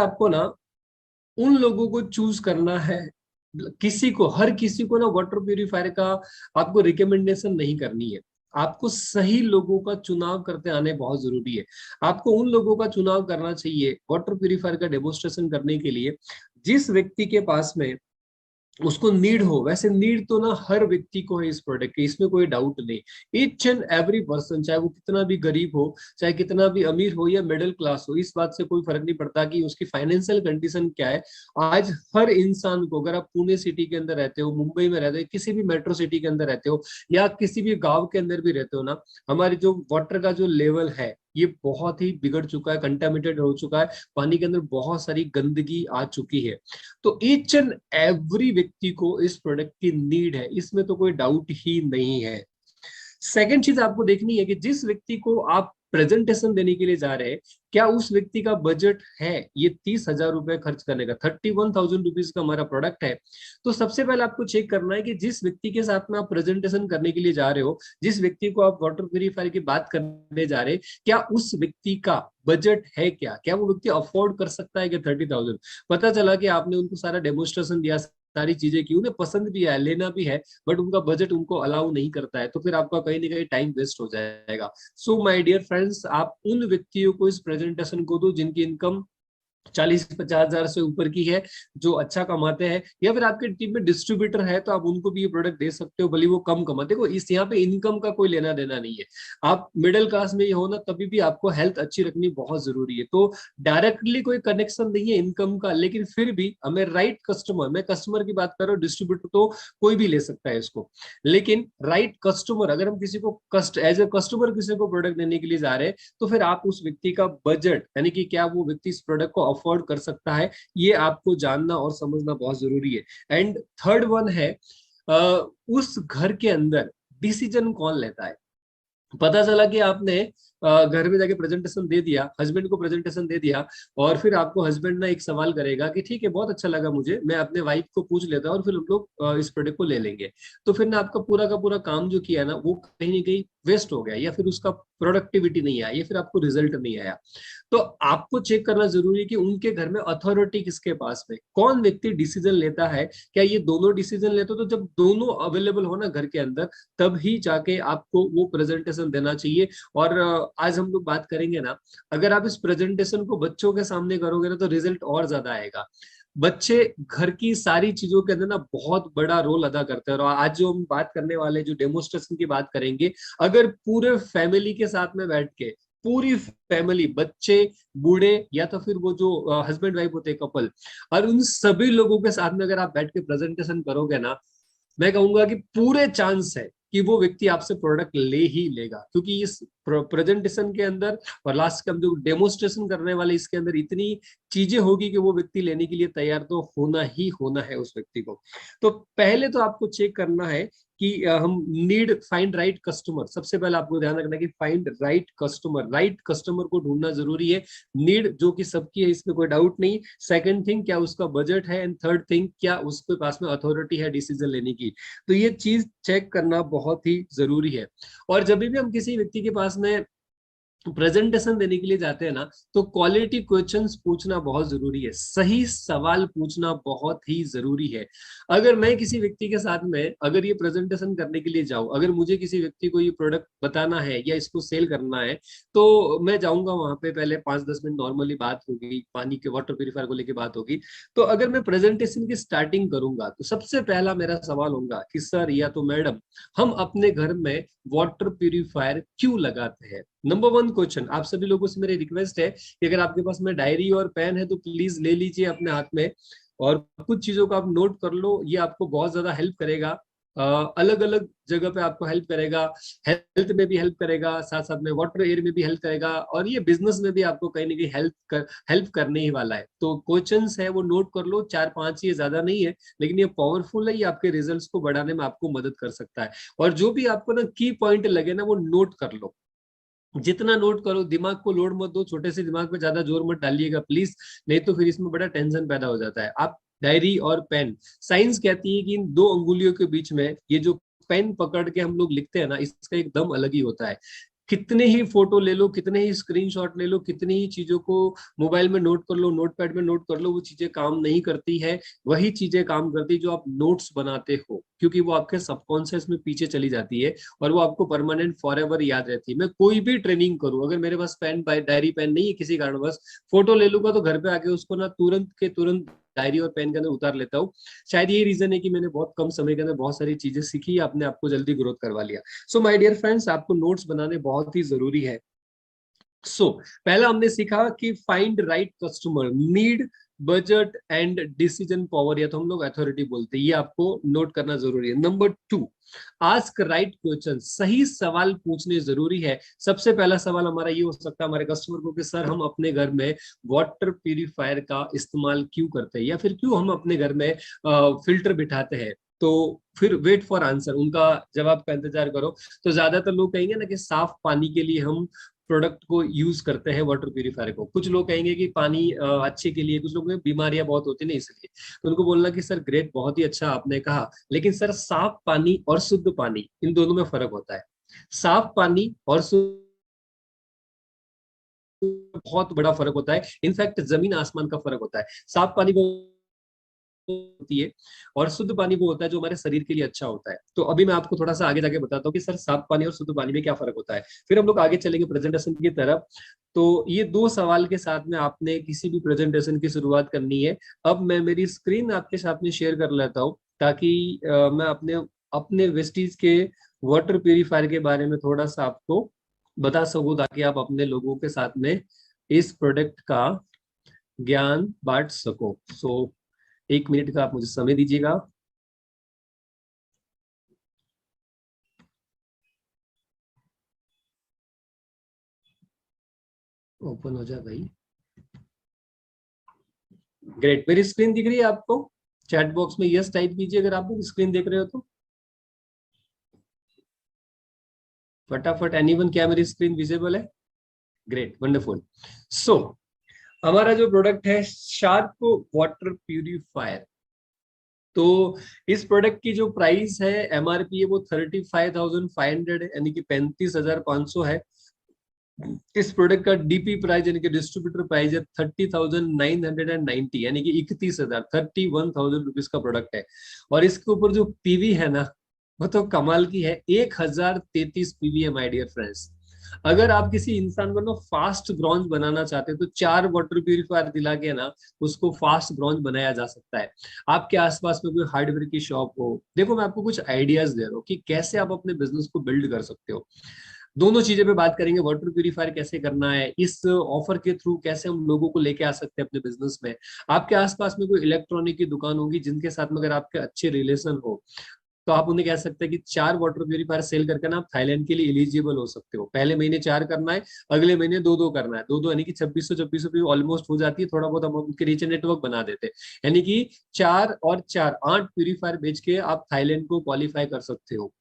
आपको ना उन लोगों को चूज करना है। हर किसी को ना वाटर प्यूरिफायर का आपको रिकमेंडेशन नहीं करनी है। आपको सही लोगों का चुनाव करते आने बहुत जरूरी है। आपको उन लोगों का चुनाव करना चाहिए वाटर प्यूरिफायर का डेमोस्ट्रेशन करने के लिए जिस व्यक्ति के पास में उसको नीड हो। वैसे नीड तो ना हर व्यक्ति को है इस प्रोडक्ट की, इसमें कोई डाउट नहीं। ईच एंड एवरी पर्सन, चाहे वो कितना भी गरीब हो, चाहे कितना भी अमीर हो या मिडिल क्लास हो, इस बात से कोई फर्क नहीं पड़ता कि उसकी फाइनेंशियल कंडीशन क्या है। आज हर इंसान को, अगर आप पुणे सिटी के अंदर रहते हो, मुंबई में रहते हो, किसी भी मेट्रो सिटी के अंदर रहते हो या किसी भी गाँव के अंदर भी रहते हो ना, हमारी जो वाटर का जो लेवल है ये बहुत ही बिगड़ चुका है, कंटेमिनेटेड हो चुका है। पानी के अंदर बहुत सारी गंदगी आ चुकी है। तो ईच एंड एवरी व्यक्ति को इस प्रोडक्ट की नीड है, इसमें तो कोई डाउट ही नहीं है। सेकंड चीज आपको देखनी है कि जिस व्यक्ति को आप प्रेजेंटेशन देने के लिए जा रहे हैं, क्या उस व्यक्ति का बजट है ये 30,000 रुपए खर्च करने का। 31,000 रुपीज का हमारा प्रोडक्ट है। तो सबसे पहले आपको चेक करना है कि जिस व्यक्ति के साथ में आप प्रेजेंटेशन करने के लिए जा रहे हो, जिस व्यक्ति को आप वाटर प्यूरिफायर की बात करने जा रहे हैं, क्या उस व्यक्ति का बजट है, क्या वो व्यक्ति अफोर्ड कर सकता है कि 30,000। पता चला कि आपने उनको सारा डेमोस्ट्रेशन दिया, सारी चीजें की, उन्हें पसंद भी है, लेना भी है, बट उनका बजट उनको अलाउ नहीं करता है, तो फिर आपका कहीं ना कहीं टाइम वेस्ट हो जाएगा। सो माय डियर फ्रेंड्स, आप उन व्यक्तियों को इस प्रेजेंटेशन को दो जिनकी इनकम 40-50 हजार से ऊपर की है, जो अच्छा कमाते हैं, या फिर आपके टीम में डिस्ट्रीब्यूटर है तो आप उनको भी ये प्रोडक्ट दे सकते हो, भले वो कम कमाते। देखो इस यहाँ पे इनकम का कोई लेना देना नहीं है। आप मिडिल क्लास में ये हो ना, तभी भी आपको हेल्थ अच्छी रखनी बहुत जरूरी है। तो डायरेक्टली कोई कनेक्शन नहीं है इनकम का, लेकिन फिर भी हमें राइट कस्टमर, मैं कस्टमर की बात कर रहा हूँ, डिस्ट्रीब्यूटर तो कोई भी ले सकता है इसको, लेकिन राइट कस्टमर, अगर हम किसी को एज ए कस्टमर किसी को प्रोडक्ट देने के लिए जा रहे हैं, तो फिर आप उस व्यक्ति का बजट, यानी कि क्या वो व्यक्ति इस प्रोडक्ट को अफोर्ड कर सकता है, ये आपको जानना और समझना बहुत जरूरी है। एंड थर्ड वन है, उस घर के अंदर डिसीजन कौन लेता है। पता चला कि आपने घर में जाके प्रेजेंटेशन दे दिया, हस्बैंड को प्रेजेंटेशन दे दिया, और फिर आपको हस्बैंड ना एक सवाल करेगा कि ठीक है बहुत अच्छा लगा मुझे, मैं अपने वाइफ को पूछ लेता हूँ और फिर हम लोग इस प्रोडक्ट को ले लेंगे। तो फिर ना आपका पूरा का पूरा काम जो किया ना वो कहीं ना कहीं वेस्ट हो गया, या फिर उसका प्रोडक्टिविटी नहीं आया, या फिर आपको रिजल्ट नहीं आया। तो आपको चेक करना जरूरी है कि उनके घर में अथॉरिटी किसके पास में, कौन व्यक्ति डिसीजन लेता है। क्या ये दोनों डिसीजन लेते हो, तो जब दोनों अवेलेबल हो ना घर के अंदर, तब ही जाके आपको वो प्रेजेंटेशन देना चाहिए। और आज हम लोग बात करेंगे ना, अगर आप इस प्रेजेंटेशन को बच्चों के सामने करोगे ना, तो रिजल्ट और ज्यादा आएगा। बच्चे घर की सारी चीजों के अंदर ना बहुत बड़ा रोल अदा करते हैं। और आज जो हम बात करने वाले, जो डेमोस्ट्रेशन की बात करेंगे, अगर पूरे फैमिली के साथ में बैठ के, पूरी फैमिली, बच्चे, बूढ़े, या तो फिर वो जो हस्बैंड वाइफ होते हैं कपल, और उन सभी लोगों के साथ में अगर आप बैठ के प्रेजेंटेशन करोगे ना, मैं कहूंगा कि पूरे चांस है कि वो व्यक्ति आपसे प्रोडक्ट ले ही लेगा। क्योंकि इस प्रेजेंटेशन के अंदर और लास्ट का जो डेमोस्ट्रेशन करने वाले, इसके अंदर इतनी चीजें होगी कि वो व्यक्ति लेने के लिए तैयार तो होना ही होना है उस व्यक्ति को। तो पहले तो आपको चेक करना है कि हम नीड फाइंड राइट कस्टमर। सबसे पहले आपको ध्यान रखना है कि find right customer, right customer को ढूंढना जरूरी है। नीड जो कि सबकी है, इसमें कोई डाउट नहीं। सेकंड थिंग, क्या उसका बजट है, एंड थर्ड थिंग, क्या उसके पास में अथॉरिटी है डिसीजन लेने की। तो ये चीज चेक करना बहुत ही जरूरी है। और जब भी हम किसी व्यक्ति के पास में प्रेजेंटेशन देने के लिए जाते हैं ना, तो क्वालिटी क्वेश्चंस पूछना बहुत जरूरी है, सही सवाल पूछना बहुत ही जरूरी है। अगर मैं किसी व्यक्ति के साथ में अगर ये प्रेजेंटेशन करने के लिए जाऊं, अगर मुझे किसी व्यक्ति को ये प्रोडक्ट बताना है या इसको सेल करना है, तो मैं जाऊंगा वहां पे, पहले 5-10 मिनट नॉर्मली बात होगी, पानी के वाटर प्यूरिफायर को लेके बात होगी। तो अगर मैं प्रेजेंटेशन की स्टार्टिंग करूंगा, तो सबसे पहला मेरा सवाल होगा कि सर या तो मैडम, हम अपने घर में वाटर प्यूरिफायर क्यों लगाते हैं। Number one question. आप सभी लोगों से मेरी रिक्वेस्ट है कि अगर आपके पास में डायरी और पेन है तो प्लीज ले लीजिए अपने हाथ में, और कुछ चीजों को आप नोट कर लो, ये आपको बहुत ज्यादा हेल्प करेगा। अलग अलग जगह पे आपको हेल्प करेगा, हेल्थ में भी हेल्प करेगा, साथ साथ में वाटर एयर में भी हेल्प करेगा, और ये बिजनेस में भी आपको कहीं ना कहीं हेल्प करने ही वाला है। तो क्वेश्चंस है वो नोट कर लो, 4-5, ये ज्यादा नहीं है, लेकिन ये पावरफुल है, ये आपके रिजल्ट्स को बढ़ाने में आपको मदद कर सकता है। और जो भी आपको ना की पॉइंट लगे ना, वो नोट कर लो। जितना नोट करो, दिमाग को लोड मत दो, छोटे से दिमाग पे ज्यादा जोर मत डालिएगा प्लीज, नहीं तो फिर इसमें बड़ा टेंशन पैदा हो जाता है। आप डायरी और पेन, साइंस कहती है कि इन दो अंगुलियों के बीच में ये जो पेन पकड़ के हम लोग लिखते हैं ना, इसका एक दम अलग ही होता है। कितने ही फोटो ले लो, कितने ही स्क्रीनशॉट ले लो, कितनी ही चीजों को मोबाइल में नोट कर लो, नोटपैड में नोट कर लो, वो चीजें काम नहीं करती है। वही चीजें काम करती जो आप नोट्स बनाते हो, क्योंकि वो आपके सबकॉन्शियस में पीछे चली जाती है और वो आपको परमानेंट फॉर एवर याद रहती है। मैं कोई भी ट्रेनिंग करूं, अगर मेरे पास पेन डायरी पेन नहीं है किसी कारणवश, फोटो ले लूंगा तो घर पे आके उसको ना तुरंत के तुरंत डायरी और पेन के अंदर उतार लेता हूँ। शायद यही रीजन है कि मैंने बहुत कम समय के अंदर बहुत सारी चीजें सीखी, अपने आप को जल्दी ग्रोथ करवा लिया। सो माय डियर फ्रेंड्स, आपको नोट्स बनाने बहुत ही जरूरी है। पहला हमने सीखा कि find right customer, need, budget and decision power, या तो हम लोग अथॉरिटी बोलते हैं, ये आपको नोट करना जरूरी है। नंबर 2, आस्क राइट क्वेश्चन, सही सवाल पूछने जरूरी है। सबसे पहला सवाल हमारा ये हो सकता है हमारे कस्टमर को कि सर हम अपने घर में वाटर प्यूरिफायर का इस्तेमाल क्यों करते हैं, या फिर क्यों हम अपने घर में फिल्टर बिठाते हैं। तो फिर वेट फॉर आंसर, उनका जवाब का इंतजार करो। तो ज्यादातर लोग कहेंगे ना कि साफ पानी के लिए हम प्रोडक्ट को यूज करते हैं वाटर प्यूरिफायर को। कुछ लोग कहेंगे कि पानी अच्छे के लिए, कुछ लोग बीमारियां बहुत होती नहीं इसलिए। तो उनको बोलना कि सर ग्रेट, बहुत ही अच्छा आपने कहा, लेकिन सर साफ पानी और शुद्ध पानी, इन दोनों में फर्क होता है। साफ पानी और शुद्ध बहुत बड़ा फर्क होता है, इनफैक्ट जमीन आसमान का फर्क होता है। साफ पानी वो होती है और शुद्ध पानी वो होता है जो हमारे शरीर के लिए अच्छा होता है। तो अभी मैं आपको थोड़ा सा आगे जाके बताता हूँ कि सर साफ पानी और शुद्ध पानी में क्या फर्क होता है, फिर हम लोग आगे चलेंगे प्रेजेंटेशन की तरफ। तो ये दो सवाल के साथ में आपने किसी भी प्रेजेंटेशन की शुरुआत करनी है। अब मैं मेरी स्क्रीन आपके साथ में शेयर कर लेता हूँ, ताकि मैं अपने अपने वेस्टीज के वाटर प्यूरिफायर के बारे में थोड़ा सा आपको बता सकूं, ताकि आप अपने लोगों के साथ में इस प्रोडक्ट का ज्ञान बांट सको। 1 मिनट का आप मुझे समय दीजिएगा। ओपन हो जाए भाई। ग्रेट, मेरी स्क्रीन दिख रही है आपको? चैट बॉक्स में यस टाइप कीजिए अगर आप स्क्रीन देख रहे हो तो फटाफट। एनीवन, क्या मेरी स्क्रीन विजिबल है? Great, wonderful. सो हमारा जो प्रोडक्ट है शार्प वाटर प्यूरिफायर, तो इस प्रोडक्ट की जो प्राइस है, एमआरपी है, वो 35,500 है, यानी कि 35,500 है। इस प्रोडक्ट का डीपी प्राइस यानी कि डिस्ट्रीब्यूटर प्राइस है 30,990, यानी कि 31,000, 31,000 रुपीज का प्रोडक्ट है। और इसके ऊपर जो पीवी है ना, वो तो कमाल की है, 1,033 पीवी है माय डियर फ्रेंड्स। अगर आप किसी इंसान को ना फास्ट ब्रॉन्ज बनाना चाहते हैं तो 4 वाटर प्यूरिफायर दिला के ना उसको फास्ट ब्रॉन्ज बनाया जा सकता है। आपके आसपास में कोई हार्डवेयर की शॉप हो, देखो मैं आपको कुछ आइडियाज दे रहा हूँ कि कैसे आप अपने बिजनेस को बिल्ड कर सकते हो। दोनों चीजें पे बात करेंगे, वाटर प्यूरिफायर कैसे करना है, इस ऑफर के थ्रू कैसे हम लोगों को लेके आ सकते हैं अपने बिजनेस में। आपके आसपास में कोई इलेक्ट्रॉनिक की दुकान होगी जिनके साथ में अगर आपके अच्छे रिलेशन हो, तो आप उन्हें कह सकते हैं कि 4 वाटर प्यूरिफायर सेल करके ना आप थाईलैंड के लिए एलिजिबल हो सकते हो। पहले महीने 4 करना है, अगले महीने 2-2 करना है। 2-2 यानी कि 2600 ऑलमोस्ट हो जाती है, थोड़ा बहुत हम उनके रीच नेटवर्क बना देते हैं। यानी कि 4 और 4 8 प्यूरिफायर बेच के आप थाईलैंड को क्वालिफाई कर सकते हो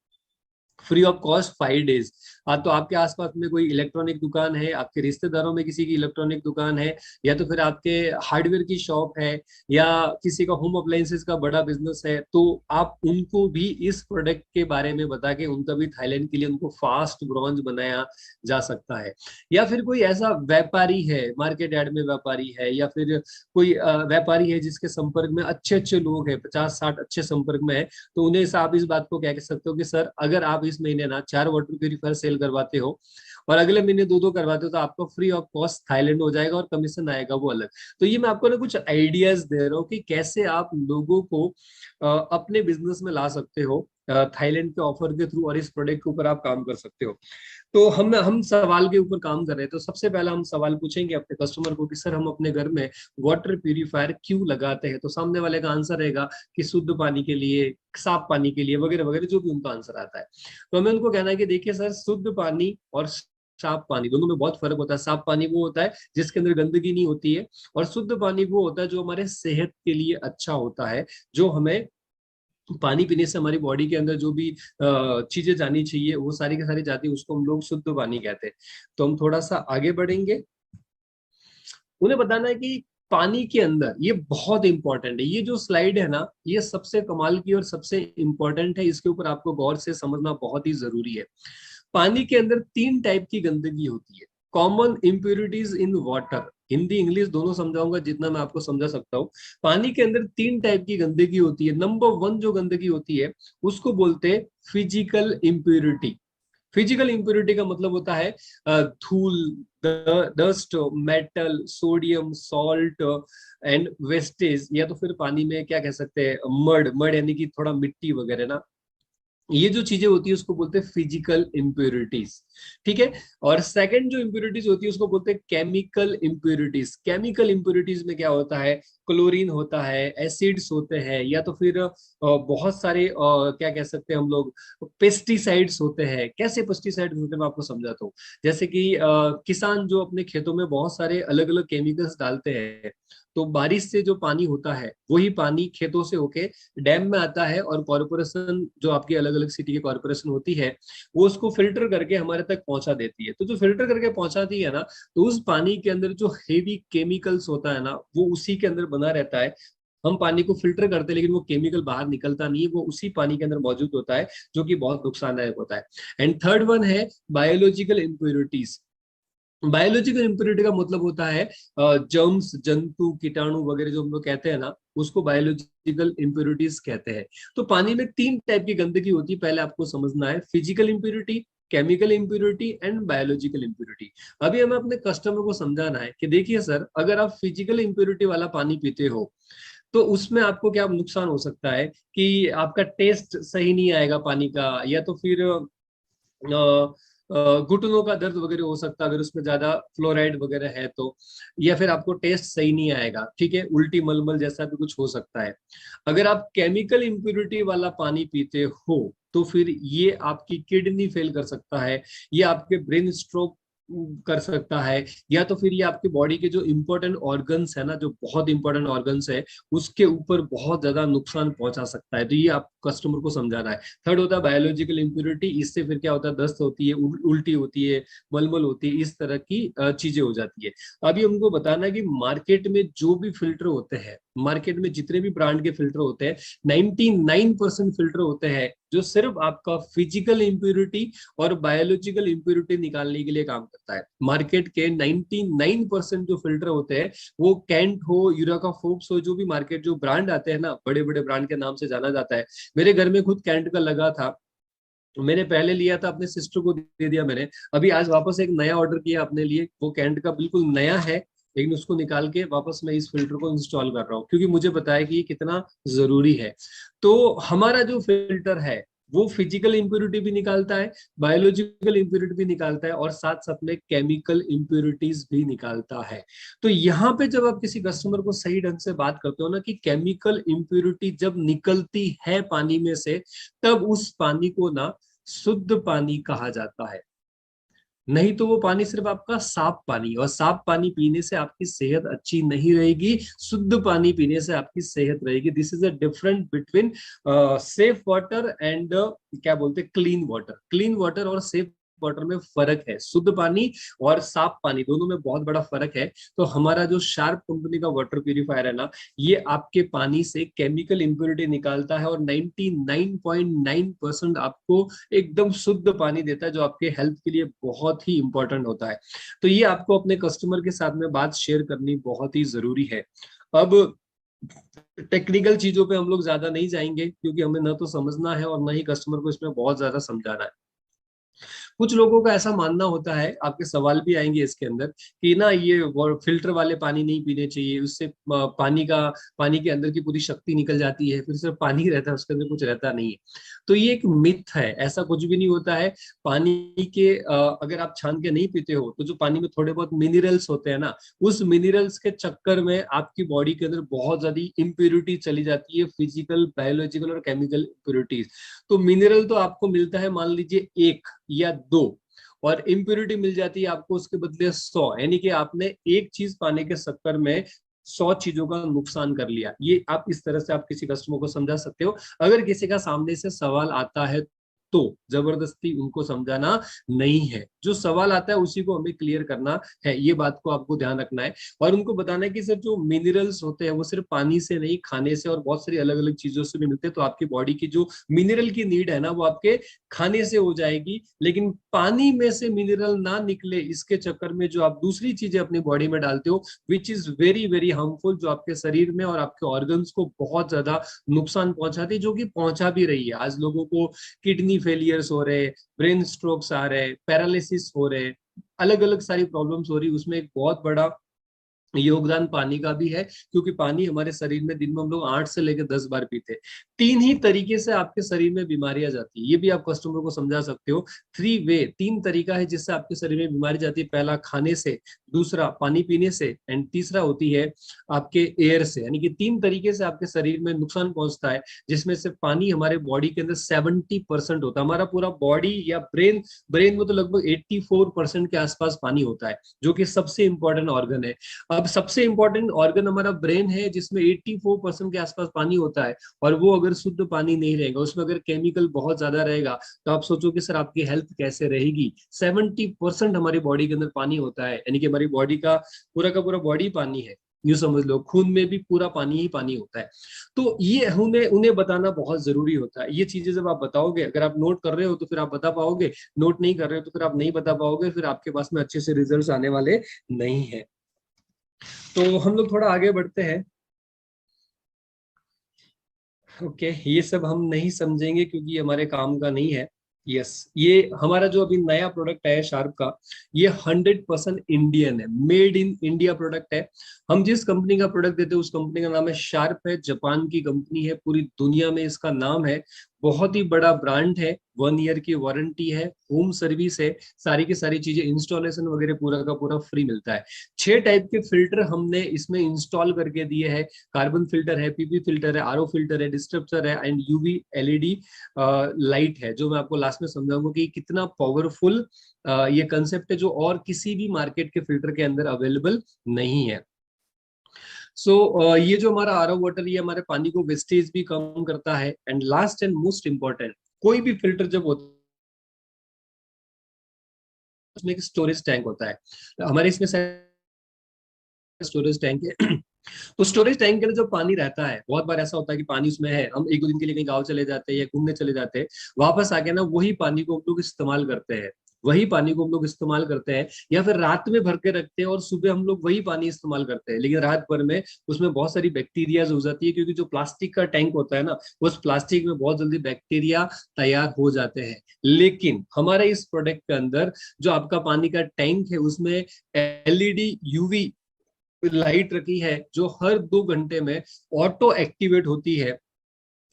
फ्री ऑफ कॉस्ट 5 डेज। हाँ, तो आपके आसपास में कोई इलेक्ट्रॉनिक दुकान है, आपके रिश्तेदारों में किसी की इलेक्ट्रॉनिक दुकान है, या तो फिर आपके हार्डवेयर की शॉप है, या किसी का होम अप्लायंसेस का बड़ा बिजनेस है, तो आप उनको भी इस प्रोडक्ट के बारे में बता के उनका भी थाईलैंड के लिए उनको फास्ट ब्रॉन्ज बनाया जा सकता है। या फिर कोई ऐसा व्यापारी है, मार्केट यार्ड में व्यापारी है, या फिर कोई व्यापारी है जिसके संपर्क में अच्छे अच्छे लोग हैं, 50-60 अच्छे संपर्क में है, तो उन्हें आप इस बात को कह सकते हो कि सर अगर आप इस महीने ना 4 वाटर प्यूरिफायर सेल करवाते हो और अगले महीने 2-2 करवाते हो, तो आपको फ्री ऑफ कॉस्ट थाईलैंड हो जाएगा और कमीशन आएगा वो अलग। तो ये मैं आपको ना कुछ आइडियाज दे रहा हूँ कि कैसे आप लोगों को अपने बिजनेस में ला सकते हो थाईलैंड के ऑफर के थ्रू, और इस प्रोडक्ट के ऊपर आप काम कर सकते हो। तो हम सवाल के ऊपर काम कर रहे हैं। तो सबसे पहला हम सवाल पूछेंगे अपने कस्टमर को कि सर हम अपने घर में वाटर प्यूरिफायर क्यों लगाते हैं। तो सामने वाले का आंसर रहेगा कि शुद्ध पानी के लिए, साफ पानी के लिए, वगैरह वगैरह, जो भी उनका आंसर आता है। तो हमें उनको कहना है कि देखिए सर, शुद्ध पानी और साफ पानी दोनों में बहुत फर्क होता है। साफ पानी वो होता है जिसके अंदर गंदगी नहीं होती है, और शुद्ध पानी वो होता है जो हमारे सेहत के लिए अच्छा होता है, जो हमें पानी पीने से हमारी बॉडी के अंदर जो भी चीजें जानी चाहिए वो सारी की सारी जाती है, उसको हम लोग शुद्ध पानी कहते हैं। तो हम थोड़ा सा आगे बढ़ेंगे। उन्हें बताना है कि पानी के अंदर, ये बहुत इंपॉर्टेंट है, ये जो स्लाइड है ना, ये सबसे कमाल की और सबसे इंपॉर्टेंट है, इसके ऊपर आपको गौर से समझना बहुत ही जरूरी है। पानी के अंदर 3 टाइप की गंदगी होती है। Common impurities in water, Hindi English दोनों समझाऊंगा जितना मैं आपको समझा सकता हूँ। पानी के अंदर 3 टाइप की गंदगी होती है। नंबर 1 जो गंदगी होती है उसको बोलते हैं फिजिकल इम्प्योरिटी। फिजिकल इम्प्योरिटी का मतलब होता है धूल, dust, metal, sodium, salt and wastage, या तो फिर पानी में क्या कह सकते हैं, मड मड यानी कि थोड़ा मिट्टी वगैरह ना, ये जो चीजें होती है उसको बोलते हैं फिजिकल इम्प्योरिटीज। ठीक है। और सेकंड जो इम्प्योरिटीज होती है उसको बोलते हैं केमिकल इम्प्योरिटीज। केमिकल इम्प्योरिटीज में क्या होता है, क्लोरीन होता है, एसिड्स होते हैं, या तो फिर बहुत सारे क्या कह सकते हैं हम लोग, पेस्टिसाइड्स होते हैं। कैसे पेस्टिसाइड्स होते हैं मैं आपको समझाता हूँ। जैसे कि किसान जो अपने खेतों में बहुत सारे अलग अलग केमिकल्स डालते हैं, तो बारिश से जो पानी होता है वही पानी खेतों से होके डैम में आता है, और कॉरपोरेशन जो आपकी अलग अलग सिटी की कॉरपोरेशन होती है वो उसको फिल्टर करके हमारे तक पहुंचा देती है। तो जो फिल्टर करके पहुंचाती है ना, तो उस पानी के अंदर जो हेवी केमिकल्स होता है ना वो उसी के अंदर बना रहता है। हम पानी को फिल्टर करते हैं लेकिन वो केमिकल बाहर निकलता नहीं है, वो उसी पानी के अंदर मौजूद होता है, जो कि बहुत नुकसानदायक होता है। एंड थर्ड वन है बायोलॉजिकल इम्प्योरिटीज। बायोलॉजिकल इम्प्योरिटी का मतलब होता है जर्म्स, जंतु, कीटाणु वगैरह जो हम लोग कहते हैं ना, उसको बायोलॉजिकल इम्प्योरिटीज कहते हैं। तो पानी में 3 टाइप की गंदगी होती है, पहले आपको समझना है, physical impurity, chemical impurity and biological impurity. अभी हमें अपने कस्टमर को समझाना है कि देखिए सर, अगर आप फिजिकल इम्प्योरिटी वाला पानी पीते हो तो उसमें आपको क्या नुकसान हो सकता है कि आपका टेस्ट सही नहीं आएगा पानी का, या तो फिर घुटनों का दर्द वगैरह हो सकता है अगर उसमें ज्यादा फ्लोराइड वगैरह है तो, या फिर आपको टेस्ट सही नहीं आएगा। ठीक है, उल्टी मलमल जैसा भी कुछ हो सकता है। अगर आप केमिकल इम्प्योरिटी वाला पानी पीते हो तो फिर ये आपकी किडनी फेल कर सकता है, ये आपके ब्रेन स्ट्रोक कर सकता है, या तो फिर ये आपके बॉडी के जो इंपॉर्टेंट ऑर्गन्स है ना, जो बहुत इंपॉर्टेंट ऑर्गन्स है उसके ऊपर बहुत ज्यादा नुकसान पहुंचा सकता है। तो ये आप कस्टमर को समझाना है। थर्ड होता है बायोलॉजिकल इम्प्योरिटी, इससे फिर क्या होता है, दस्त होती है, उल्टी होती है, मलमल होती है, इस तरह की चीजें हो जाती है। अभी हमको बताना है कि मार्केट में जो भी फिल्टर होते हैं, मार्केट में जितने भी ब्रांड के फिल्टर होते हैं, 99% फिल्टर होते हैं जो सिर्फ आपका फिजिकल इम्प्योरिटी और बायोलॉजिकल इम्प्योरिटी निकालने के लिए काम करता है। मार्केट के 99% जो फिल्टर होते हैं, वो कैंट हो, यूरेका फोर्ब्स हो, जो भी मार्केट जो ब्रांड आते हैं ना, बड़े बड़े ब्रांड के नाम से जाना जाता है। मेरे घर में खुद कैंट का लगा था, मैंने पहले लिया था, अपने सिस्टर को दे दिया मैंने। अभी आज वापस एक नया ऑर्डर किया अपने लिए, वो कैंट का बिल्कुल नया है, लेकिन उसको निकाल के वापस मैं इस फिल्टर को इंस्टॉल कर रहा हूँ क्योंकि मुझे बताया कि ये कितना जरूरी है। तो हमारा जो फिल्टर है वो फिजिकल इम्प्योरिटी भी निकालता है, बायोलॉजिकल इम्प्योरिटी भी निकालता है, और साथ साथ में केमिकल इम्प्योरिटीज भी निकालता है। तो यहाँ पे जब आप किसी कस्टमर को सही ढंग से बात करते हो ना कि केमिकल इम्प्योरिटी जब निकलती है पानी में से, तब उस पानी को ना शुद्ध पानी कहा जाता है। नहीं तो वो पानी सिर्फ आपका साफ पानी, और साफ पानी पीने से आपकी सेहत अच्छी नहीं रहेगी, शुद्ध पानी पीने से आपकी सेहत रहेगी। This is a different between safe water and क्या बोलते हैं, क्लीन वाटर। क्लीन वाटर और सेफ वाटर में फर्क है, शुद्ध पानी और साफ पानी दोनों में बहुत बड़ा फर्क है। तो हमारा जो शार्प कंपनी का वाटर प्यूरिफायर है ना, ये आपके पानी से केमिकल इम्प्योरिटी निकालता है और 99.9% आपको एकदम शुद्ध पानी देता है, जो आपके हेल्थ के लिए बहुत ही इंपॉर्टेंट होता है। तो ये आपको अपने कस्टमर के साथ में बात शेयर करनी बहुत ही जरूरी है। अब टेक्निकल चीजों पे हम लोग ज्यादा नहीं जाएंगे क्योंकि हमें ना तो समझना है और ना ही कस्टमर को इसमें बहुत ज्यादा समझाना है। कुछ लोगों का ऐसा मानना होता है, आपके सवाल भी आएंगे इसके अंदर, कि ना ये फिल्टर वाले पानी नहीं पीने चाहिए, उससे पानी के अंदर की पूरी शक्ति निकल जाती है, फिर सिर्फ पानी रहता है, उसके अंदर कुछ रहता नहीं है। तो ये एक मिथ है, ऐसा कुछ भी नहीं होता है। पानी के अगर आप छान के नहीं पीते हो तो जो पानी में थोड़े बहुत मिनरल्स होते हैं ना, उस मिनरल्स के चक्कर में आपकी बॉडी के अंदर बहुत ज्यादा इम्प्योरिटी चली जाती है, फिजिकल, बायोलॉजिकल और केमिकल इम्प्योरिटीज। तो मिनरल तो आपको मिलता है मान लीजिए 1 या 2, और इम्प्योरिटी मिल जाती है आपको उसके बदले 100, यानी कि आपने एक चीज पाने के चक्कर में 100 चीजों का नुकसान कर लिया। ये आप इस तरह से आप किसी कस्टमर को समझा सकते हो। अगर किसी का सामने से सवाल आता है तो जबरदस्ती उनको समझाना नहीं है। जो सवाल आता है उसी को हमें क्लियर करना है, ये बात को आपको ध्यान रखना है। और उनको बताना है कि सर जो मिनरल्स होते हैं वो सिर्फ पानी से नहीं, खाने से और बहुत सारी अलग अलग चीजों से भी मिलते हैं। तो आपकी बॉडी की जो मिनरल की नीड है ना वो आपके खाने से हो जाएगी, लेकिन पानी में से मिनरल ना निकले इसके चक्कर में जो आप दूसरी चीजें अपनी बॉडी में डालते हो, which is very very harmful, जो आपके शरीर में और आपके ऑर्गन्स को बहुत ज्यादा नुकसान पहुंचाती है, जो कि पहुंचा भी रही है। आज लोगों को किडनी फेलियर्स हो रहे, ब्रेन स्ट्रोक्स आ रहे, पैरालिसिस हो रहे, अलग अलग सारी प्रॉब्लम्स हो रही। उसमें एक बहुत बड़ा योगदान पानी का भी है, क्योंकि पानी हमारे शरीर में दिन में हम लोग 8 से लेकर 10 बार पीते हैं। 3 ही तरीके से आपके शरीर में बीमारियां जाती है, ये भी आप कस्टमर को समझा सकते हो। 3 वे, 3 तरीका है जिससे आपके शरीर में बीमारी जाती है। पहला खाने से, दूसरा पानी पीने से, एंड तीसरा होती है आपके एयर से। यानी कि 3 तरीके से आपके शरीर में नुकसान पहुंचता है, जिसमें से पानी हमारे बॉडी के अंदर 70% होता है। हमारा पूरा बॉडी या ब्रेन, ब्रेन में तो लगभग 84% के आसपास पानी होता है, जो कि सबसे इंपॉर्टेंट ऑर्गन है। अब सबसे इंपॉर्टेंट ऑर्गन हमारा ब्रेन है, जिसमें 84% के आसपास पानी होता है, और वो अगर शुद्ध पानी नहीं रहेगा, उसमें अगर केमिकल बहुत ज्यादा रहेगा, तो आप सोचो कि सर आपकी हेल्थ कैसे रहेगी। 70% हमारी बॉडी के अंदर पानी होता है, यानी कि हमारी बॉडी का पूरा बॉडी पानी है। यूं समझ लो, खून में भी पूरा पानी ही पानी होता है। तो ये उन्हें उन्हें बताना बहुत जरूरी होता है। ये चीजें जब आप बताओगे, अगर आप नोट कर रहे हो तो फिर आप बता पाओगे, नोट नहीं कर रहे हो तो फिर आप नहीं बता पाओगे, फिर आपके पास में अच्छे से रिजल्ट आने वाले नहीं है। तो हम लोग थोड़ा आगे बढ़ते हैं। ओके, ये सब हम नहीं समझेंगे क्योंकि ये हमारे काम का नहीं है। यस, ये हमारा जो अभी नया प्रोडक्ट है शार्प का, ये 100% इंडियन है, मेड इन इंडिया प्रोडक्ट है। हम जिस कंपनी का प्रोडक्ट देते हैं उस कंपनी का नाम है शार्प है, जापान की कंपनी है, पूरी दुनिया में इसका नाम है, बहुत ही बड़ा ब्रांड है। 1 ईयर की वारंटी है, होम सर्विस है, सारी की सारी चीजें, इंस्टॉलेशन वगैरह पूरा का पूरा फ्री मिलता है। 6 टाइप के फिल्टर हमने इसमें इंस्टॉल करके दिए हैं। कार्बन फिल्टर है, पीपी फिल्टर है, आरओ फिल्टर है, डिस्ट्रप्टर है, एंड यूवी एलईडी लाइट है, जो मैं आपको लास्ट में समझाऊंगा कि कितना पावरफुल ये कंसेप्ट है, जो और किसी भी मार्केट के फिल्टर के अंदर अवेलेबल नहीं है। ये जो हमारा आरओ वाटर, ये हमारे पानी को वेस्टेज भी कम करता है। And last and most important, कोई भी फिल्टर जब होता है उसमें एक स्टोरेज टैंक होता है। हमारे इसमें स्टोरेज टैंक है। तो स्टोरेज टैंक के अंदर जो पानी रहता है, बहुत बार ऐसा होता है कि पानी उसमें है, हम 1-2 दिन के लिए कहीं गाँव चले जाते हैं या घूमने चले जाते हैं, वापस आके ना वही पानी को हम लोग इस्तेमाल करते हैं, वही पानी को हम लोग इस्तेमाल करते हैं, या फिर रात में भर के रखते हैं और सुबह हम लोग वही पानी इस्तेमाल करते हैं। लेकिन रात भर में उसमें बहुत सारी बैक्टीरिया हो जाती है, क्योंकि जो प्लास्टिक का टैंक होता है ना, उस प्लास्टिक में बहुत जल्दी बैक्टीरिया तैयार हो जाते हैं। लेकिन हमारे इस प्रोडक्ट के अंदर जो आपका पानी का टैंक है, उसमें एलईडी यूवी लाइट रखी है, जो हर 2 घंटे में ऑटो एक्टिवेट होती है,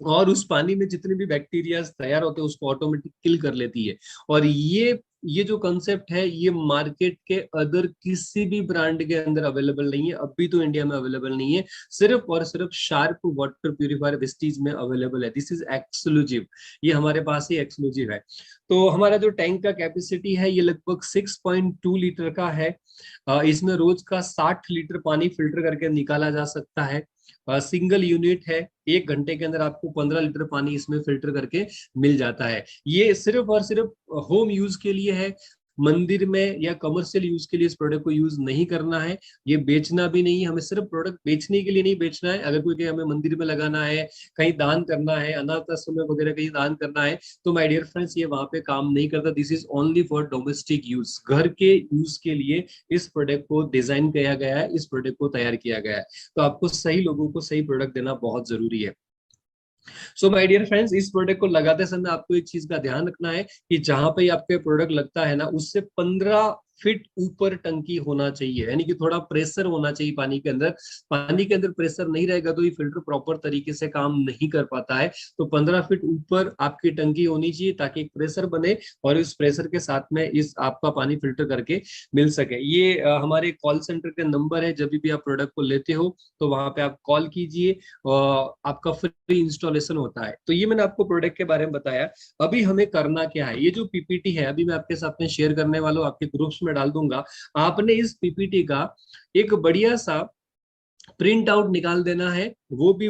और उस पानी में जितने भी बैक्टीरिया तैयार होते हैं उसको ऑटोमेटिक किल कर लेती है। और ये जो कंसेप्ट है, ये मार्केट के अदर किसी भी ब्रांड के अंदर अवेलेबल नहीं है, अभी तो इंडिया में अवेलेबल नहीं है, सिर्फ और सिर्फ शार्प वाटर प्यूरिफायर वेस्टीज में अवेलेबल है। दिस इज एक्सक्लूसिव, ये हमारे पास ही एक्सक्लूसिव है। तो हमारा जो टैंक का कैपेसिटी है, ये लगभग 6.2 लीटर का है। इसमें रोज का 60 लीटर पानी फिल्टर करके निकाला जा सकता है। सिंगल यूनिट है, 1 घंटे के अंदर आपको 15 लीटर पानी इसमें फिल्टर करके मिल जाता है। ये सिर्फ और सिर्फ होम यूज के लिए है, मंदिर में या कमर्शियल यूज के लिए इस प्रोडक्ट को यूज नहीं करना है, ये बेचना भी नहीं है। हमें सिर्फ प्रोडक्ट बेचने के लिए नहीं बेचना है। अगर कोई कहे हमें मंदिर में लगाना है, कहीं दान करना है, अनाथ आश्रम वगैरह कहीं दान करना है, तो माय डियर फ्रेंड्स, ये वहां पे काम नहीं करता। This is only for domestic use, घर के यूज के लिए इस प्रोडक्ट को डिजाइन किया गया है, इस प्रोडक्ट को तैयार किया गया है। तो आपको सही लोगों को सही प्रोडक्ट देना बहुत जरूरी है। सो माय डियर फ्रेंड्स, इस प्रोडक्ट को लगाते समय आपको एक चीज का ध्यान रखना है कि जहां पे आपके प्रोडक्ट लगता है ना, उससे 15 फीट ऊपर टंकी होना चाहिए, यानी कि थोड़ा प्रेशर होना चाहिए पानी के अंदर। पानी के अंदर प्रेशर नहीं रहेगा तो ये फिल्टर प्रॉपर तरीके से काम नहीं कर पाता है। तो 15 फीट ऊपर आपकी टंकी होनी चाहिए, ताकि एक प्रेशर बने और इस प्रेशर के साथ में इस आपका पानी फिल्टर करके मिल सके। ये हमारे कॉल सेंटर के नंबर है, जब भी आप प्रोडक्ट को लेते हो तो वहां पे आप कॉल कीजिए, आपका फ्री इंस्टॉलेशन होता है। तो ये मैंने आपको प्रोडक्ट के बारे में बताया। अभी हमें करना क्या है, ये जो पीपीटी है अभी मैं आपके साथ में शेयर करने वाला हूँ, आपके ग्रुप्स में डाल दूंगा। आपने इस पीपीटी का एक बढ़िया सा प्रिंट आउट निकाल देना है, वो भी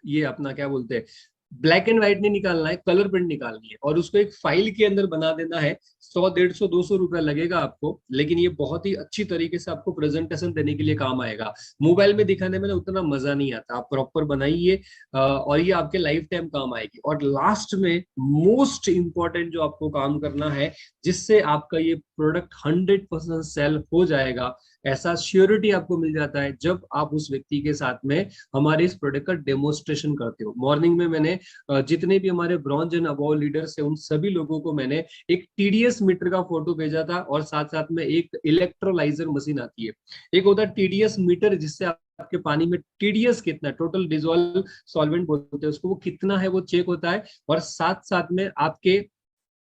ये अपना क्या बोलते हैं, ब्लैक एंड व्हाइट नहीं निकालना है, कलर प्रिंट निकालनी है और उसको एक फाइल के अंदर बना देना है। 100, 150, 200 रुपया लगेगा आपको, लेकिन ये बहुत ही अच्छी तरीके से आपको प्रेजेंटेशन देने के लिए काम आएगा। मोबाइल में दिखाने में ना उतना मजा नहीं आता, आप प्रॉपर बनाइए और ये आपके लाइफ टाइम काम आएगी। और लास्ट में मोस्ट इंपॉर्टेंट जो आपको काम करना है, जिससे आपका ये प्रोडक्ट 100% सेल हो जाएगा, ऐसा श्योरिटी आपको मिल जाता है जब आप उस व्यक्ति के साथ में हमारे इस प्रोडक्ट का डेमोस्ट्रेशन करते हो। मॉर्निंग में मैंने जितने भी हमारे ब्रॉन्ज एंड अबव लीडर्स है उन सभी लोगों को मैंने एक टीडीएस मीटर का फोटो भेजा था, और साथ साथ में एक इलेक्ट्रोलाइजर मशीन आती है, एक होता है टीडीएस मीटर, जिससे आपके पानी में टीडीएस कितना, टोटल डिजोल्व सॉल्वेंट बोलते हैं उसको, वो कितना है वो चेक होता है, और साथ साथ में आपके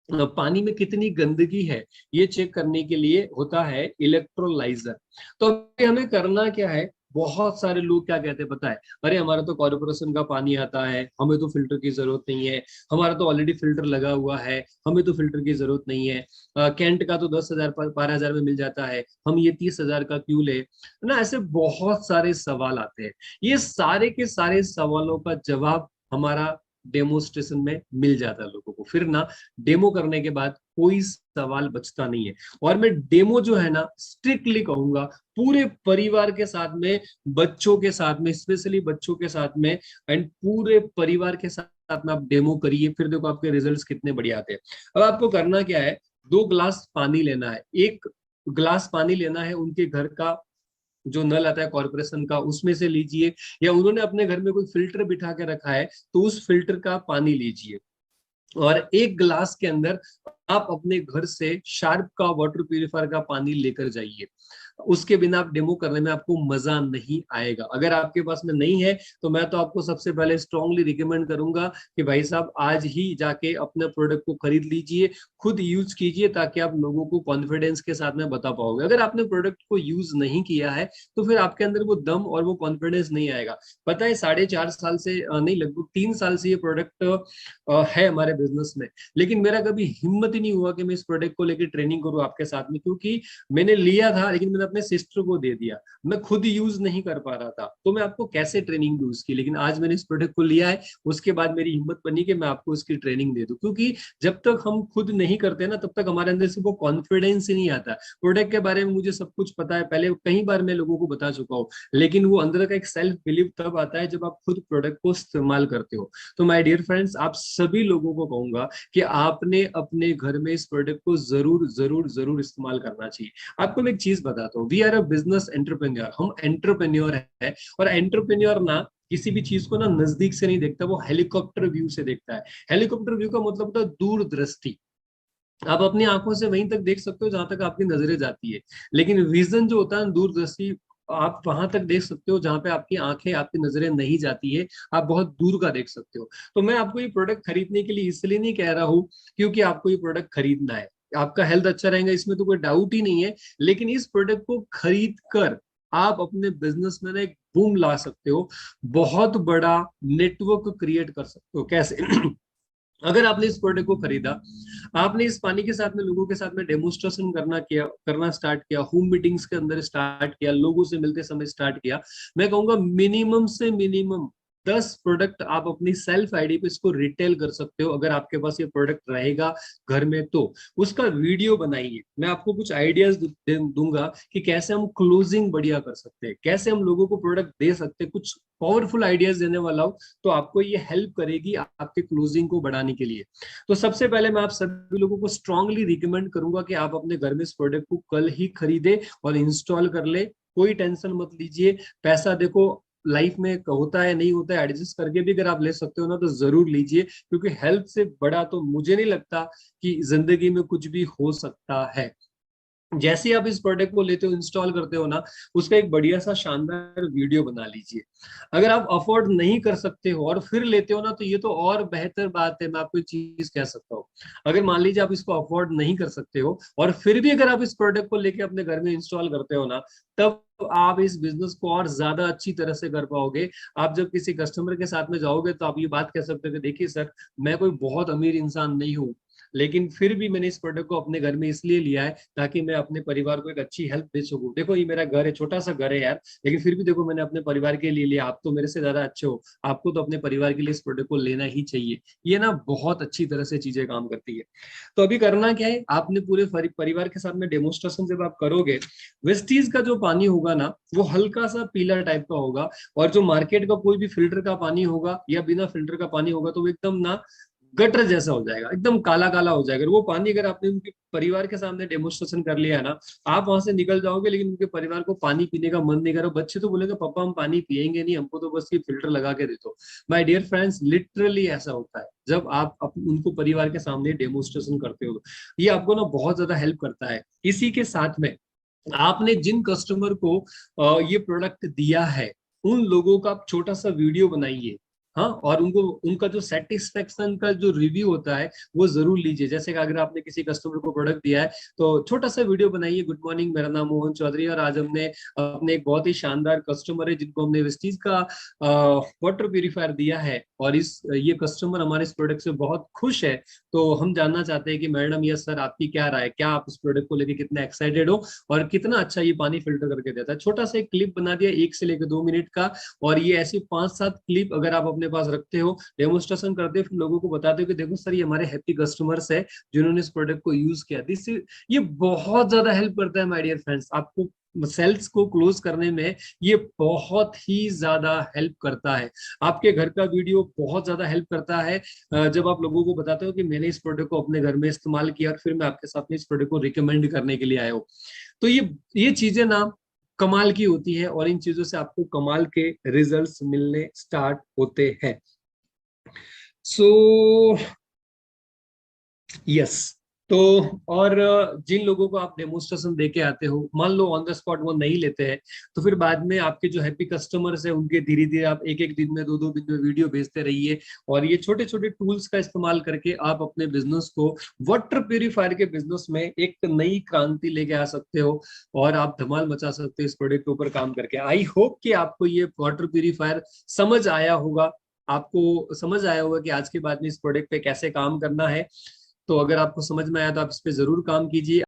पानी में कितनी गंदगी है ये चेक करने के लिए होता है इलेक्ट्रोलाइजर। तो अभी हमें करना क्या है, बहुत सारे लोग क्या कहते हैं पता है, अरे हमारा तो कॉर्पोरेशन का पानी आता है, हमें तो फिल्टर की जरूरत नहीं है, हमारा तो ऑलरेडी फिल्टर लगा हुआ है, हमें तो फिल्टर की जरूरत नहीं है, कैंट का तो 10,000 12,000 में मिल जाता है, हम ये 30,000 का क्यों ले ना। ऐसे बहुत सारे सवाल आते हैं। ये सारे के सारे सवालों का जवाब हमारा डेमोस्ट्रेशन में मिल जाता है लोगों को, फिर ना डेमो करने के बाद कोई सवाल बचता नहीं है। और मैं डेमो जो है ना स्ट्रिक्टली कहूंगा पूरे परिवार के साथ में, बच्चों के साथ में, स्पेशली बच्चों के साथ में, एंड पूरे परिवार के साथ में आप डेमो करिए, फिर देखो आपके रिजल्ट्स कितने बढ़िया आते हैं। अब आपको करना क्या है, 2 गिलास पानी लेना है, 1 गिलास पानी लेना है उनके घर का जो नल आता है कॉर्पोरेशन का उसमें से लीजिए, या उन्होंने अपने घर में कोई फिल्टर बिठा के रखा है तो उस फिल्टर का पानी लीजिए, और 1 गिलास के अंदर आप अपने घर से शार्प का वाटर प्यूरिफायर का पानी लेकर जाइए। उसके बिना आप डेमो करने में आपको मजा नहीं आएगा। अगर आपके पास में नहीं है तो मैं तो आपको सबसे पहले स्ट्रांगली रिकमेंड करूंगा कि भाई साहब आज ही जाके अपने प्रोडक्ट को खरीद लीजिए, खुद यूज कीजिए, ताकि आप लोगों को कॉन्फिडेंस के साथ में बता पाओगे। अगर आपने प्रोडक्ट को यूज नहीं किया है तो फिर आपके अंदर वो दम और वो कॉन्फिडेंस नहीं आएगा। पता है 4.5 साल से नहीं, लगभग 3 साल से ये प्रोडक्ट है हमारे बिजनेस में, लेकिन मेरा कभी हिम्मत ही नहीं हुआ कि मैं इस प्रोडक्ट को लेकर ट्रेनिंग करूं आपके साथ में, क्योंकि मैंने लिया था लेकिन मैंने अपने सिस्टर को दे दिया, मैं खुद यूज नहीं कर पा रहा था, तो मैं आपको कैसे ट्रेनिंग दूं उसकी। लेकिन आज मैंने इस प्रोडक्ट को लिया है, उसके बाद मेरी हिम्मत बनी कि मैं आपको इसकी ट्रेनिंग दे दूं, क्योंकि जब तक हम खुद नहीं करते ना तब तक हमारे अंदर से वो कॉन्फिडेंस ही नहीं आता। प्रोडक्ट के बारे में मुझे सब कुछ पता है, पहले कई बार मैं लोगों को बता चुका हूँ, लेकिन वो अंदर का एक सेल्फ बिलीव तब आता है जब आप खुद प्रोडक्ट को इस्तेमाल करते हो। तो माय डियर फ्रेंड्स, आप सभी लोगों को कहूंगा कि आपने अपने घर में इस प्रोडक्ट को जरूर जरूर जरूर इस्तेमाल करना चाहिए। आपको मैं एक चीज बताता हूँ, we are a business entrepreneur, हम एंटरप्रेन्योर है, और एंटरप्रेन्योर ना किसी भी चीज को ना नजदीक से नहीं देखता, वो हेलीकॉप्टर व्यू से देखता है। हेलीकॉप्टर व्यू का मतलब होता है दूरदृष्टि। आप अपनी आंखों से वहीं तक देख सकते हो जहां तक आपकी नजरें जाती है, लेकिन विजन जो होता है दूरदृष्टि, आप वहां तक देख सकते हो जहां पे आपकी आंखें, आपकी नजरें नहीं जाती है, आप बहुत दूर का देख सकते हो। तो मैं आपको ये प्रोडक्ट खरीदने के लिए इसलिए नहीं कह रहा हूँ क्योंकि आपको ये प्रोडक्ट खरीदना है, आपका हेल्थ अच्छा रहेगा इसमें तो कोई डाउट ही नहीं है, लेकिन इस प्रोडक्ट को खरीद कर आप अपने बिजनेस में ना एक बूम ला सकते हो, बहुत बड़ा नेटवर्क क्रिएट कर सकते हो। कैसे? अगर आपने इस प्रोडक्ट को खरीदा, आपने इस पानी के साथ में लोगों के साथ में डेमोस्ट्रेशन करना स्टार्ट किया, होम मीटिंग्स के अंदर स्टार्ट किया, लोगों से मिलते समय स्टार्ट किया, मैं कहूंगा मिनिमम से मिनिमम 10 प्रोडक्ट आप अपनी सेल्फ आईडी पे इसको रिटेल कर सकते हो। अगर आपके पास ये प्रोडक्ट रहेगा घर में तो उसका वीडियो बनाइए। मैं आपको कुछ आइडियाज दूंगा कि कैसे हम क्लोजिंग बढ़िया कर सकते हैं, कैसे हम लोगों को प्रोडक्ट दे सकते हैं, कुछ पावरफुल आइडियाज देने वाला हूं, तो आपको ये हेल्प करेगी आपके क्लोजिंग को बढ़ाने के लिए। तो सबसे पहले मैं आप सभी लोगों को स्ट्रांगली रिकमेंड करूंगा कि आप अपने घर में इस प्रोडक्ट को कल ही खरीदे और इंस्टॉल कर ले। कोई टेंशन मत लीजिए, पैसा देखो लाइफ में होता है नहीं होता है, एडजस्ट करके भी अगर आप ले सकते हो ना तो जरूर लीजिए, क्योंकि हेल्थ से बड़ा तो मुझे नहीं लगता कि जिंदगी में कुछ भी हो सकता है। जैसे ही आप इस प्रोडक्ट को लेते हो, इंस्टॉल करते हो ना, उसका एक बढ़िया सा शानदार वीडियो बना लीजिए। अगर आप अफोर्ड नहीं कर सकते हो और फिर लेते हो ना तो ये तो और बेहतर बात है। मैं आपको एक चीज कह सकता हूँ, अगर मान लीजिए आप इसको अफोर्ड नहीं कर सकते हो और फिर भी अगर आप इस प्रोडक्ट को लेके अपने घर में इंस्टॉल करते हो ना, तब आप इस बिजनेस को और ज्यादा अच्छी तरह से कर पाओगे। आप जब किसी कस्टमर के साथ में जाओगे तो आप ये बात कह सकते हो कि देखिए सर, मैं कोई बहुत अमीर इंसान नहीं हूँ, लेकिन फिर भी मैंने इस प्रोडक्ट को अपने घर में इसलिए लिया है ताकि मैं अपने परिवार को एक अच्छी हेल्प दे सकूं। देखो ये मेरा घर है, छोटा सा घर है यार, लेकिन फिर भी देखो मैंने अपने परिवार के लिए लिया। आप तो मेरे से ज्यादा अच्छे हो, आपको तो अपने परिवार के लिए इस प्रोडक्ट को लेना ही चाहिए। ये ना बहुत अच्छी तरह से चीजें काम करती है। तो अभी करना क्या है, आपने पूरे परिवार के साथ में डेमोस्ट्रेशन जब आप करोगे, वेस्टीज का जो पानी होगा ना वो हल्का सा पीला टाइप का होगा, और जो मार्केट का कोई भी फिल्टर का पानी होगा या बिना फिल्टर का पानी होगा तो वो एकदम ना गटर जैसा हो जाएगा, एकदम काला काला हो जाएगा। वो पानी अगर आपने उनके परिवार के सामने डेमोस्ट्रेशन कर लिया है ना, आप वहां से निकल जाओगे लेकिन उनके परिवार को पानी पीने का मन नहीं करो। बच्चे तो बोलेंगे पापा हम पानी पियेंगे नहीं, हमको तो बस ये फिल्टर लगा के दे दो। माय डियर फ्रेंड्स, लिटरली ऐसा होता है जब आप उनको परिवार के सामने डेमोस्ट्रेशन करते हो। ये आपको ना बहुत ज्यादा हेल्प करता है। इसी के साथ में आपने जिन कस्टमर को ये प्रोडक्ट दिया है उन लोगों का आप छोटा सा वीडियो बनाइए। हाँ, और उनको उनका जो सेटिस्फेक्शन का जो रिव्यू होता है वो जरूर लीजिए। जैसे कि अगर आपने किसी कस्टमर को प्रोडक्ट दिया है तो छोटा सा वीडियो बनाइए, गुड मॉर्निंग मेरा नाम मोहन चौधरी और आज हमने अपने एक बहुत ही शानदार कस्टमर है जिनको हमने वेस्टीज का वाटर प्यूरिफायर दिया है, और इस ये कस्टमर हमारे इस प्रोडक्ट से बहुत खुश है। तो हम जानना चाहते हैं कि मैडम यस सर आपकी क्या राय है, क्या आप इस प्रोडक्ट को लेकर कितना एक्साइटेड हो और कितना अच्छा ये पानी फिल्टर करके देता है। छोटा सा एक क्लिप बना दिया 1 से लेकर 2 मिनट का, और ये ऐसी 5-7 क्लिप अगर आप अपने पास रखते हो, डेमोस्ट्रेशन करते हो, फिर लोगों को बताते हो कि देखो सर ये हमारे हैप्पी कस्टमर्स है जिन्होंने इस प्रोडक्ट को यूज किया। दिस ये बहुत ज्यादा हेल्प करता है माय डियर फ्रेंड्स, आपको सेल्स को क्लोज करने में ये बहुत ही ज्यादा हेल्प करता है। आपके घर का वीडियो बहुत ज्यादा हेल्प करता है जब आप लोगों को बताते हो कि मैंने इस प्रोडक्ट को अपने घर में इस्तेमाल किया और फिर मैं आपके साथ में इस प्रोडक्ट को रिकमेंड करने के लिए आया हूँ। तो ये चीजें ना कमाल की होती है, और इन चीजों से आपको कमाल के रिजल्ट्स मिलने स्टार्ट होते हैं। सो यस, तो और जिन लोगों को आप डेमोस्ट्रेशन देके आते हो, मान लो ऑन द स्पॉट वो नहीं लेते हैं, तो फिर बाद में आपके जो हैप्पी कस्टमर्स है उनके धीरे धीरे आप एक एक दिन में 2-2 दिन में वीडियो भेजते रहिए। और ये छोटे छोटे टूल्स का इस्तेमाल करके आप अपने बिजनेस को, वाटर प्यूरिफायर के बिजनेस में एक नई क्रांति लेके आ सकते हो और आप धमाल मचा सकते हो इस प्रोडक्ट के ऊपर काम करके। आई होप कि आपको ये वाटर प्यूरिफायर समझ आया होगा, आपको समझ आया होगा कि आज के बाद में इस प्रोडक्ट पे कैसे काम करना है। तो अगर आपको समझ में आया तो आप इस पे जरूर काम कीजिए।